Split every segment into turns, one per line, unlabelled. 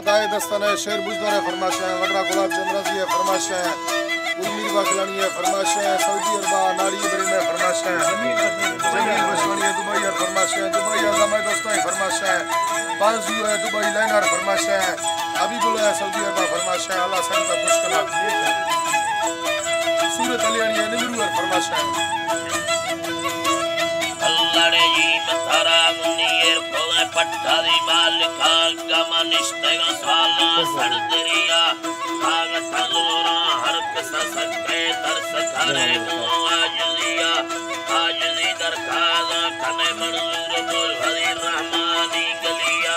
अदाए दस्तन है, शेर बुजदर है फरमाइश है, वगरा गुलाब चंद्राजी है फरमाइश है, उर्मिल बाकलानी है फरमाइश है, सऊदी अरब नाड़ी बरी में फरमाइश है, जमील बशवानी है दुबई और फरमाइश है, दुबई आज़म है दोस्तों फरमाइश है, बाजू है दुबई लाइनर फरमाइश है, हबीबुल है सऊदी अरब फरमाइश है, अल्लाह सन का मुश्किल सूरत अलियानी है निमरू और फरमाइश है।
अल्लाह रे जी मथारा मुनीर कोले पट्टा दी मालिका गमनिश्तेगा साला सरदरिया आग तलोरा हर कसा सके दर्श करे आजलिया आजली दरखाजा कने मंजूर बोल हरी रहमानी गलिया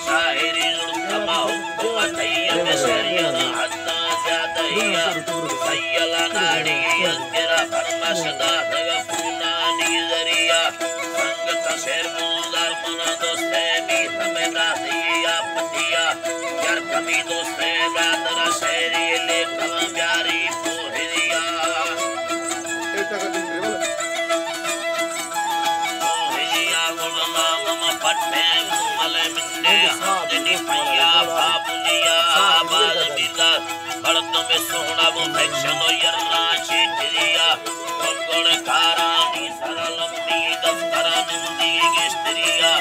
शायरी जुल्मा हुक्म तैयब शरिया हत्ता ज़्यादहिया सयला नाड़ी तेरा फरमाशदा दगा फूनानी जरिया संगत शेर मुजार मना दोस्ते भी हमें राहिया पतिया यार कमी दोस्ते बादरा शेरी ले कला प्यारी पोहरिया पोहरिया गुलमा ममा पट्टे मले मिन्ने हादनी पैया बाबुनिया बाल बिला बड़द में सोना वो फैक्शन यरना चीटिया पंगोड़ कारानी सरलम्बी दफ्तरा निंदी गेस्टरिया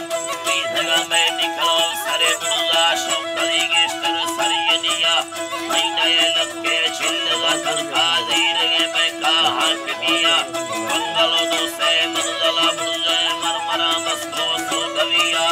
बीधगा में निकलो सरे दुल्ला शौकली गेस्टर सरियनिया महीना ये लगे चिल्ला तनका जीरे में कहाँ किया पंगलो दो से मंजला बुझे मरमरा मस्को सो कविया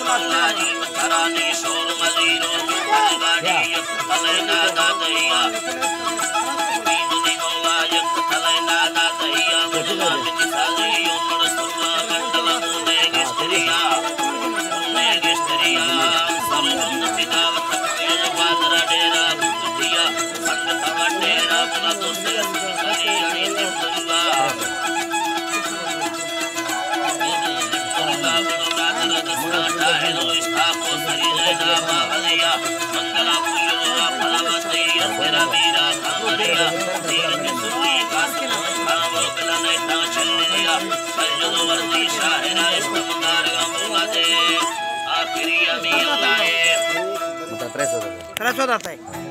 मौलाजी मथरानी शोर मजीरो गाड़ी तलेना दादैया बीमनी मौलाजी तलेना दादैया मुझला मिन सालियो मन सुना मंडल मुने गिस्त्रिया सरजुन सिदावत खैर बादरा डेरा बुद्धिया संगत डेरा बुला तो से अनी तिल्ला मंगला पुयोरा फलवती तेरा मीरा कामरिया तीर के सुनी कासिम खावर बिला नेता चलिया सजद वर्दी शाहिरा इस्तमदार गमुला दे आखिरी अमी अल्लाह 300 आता है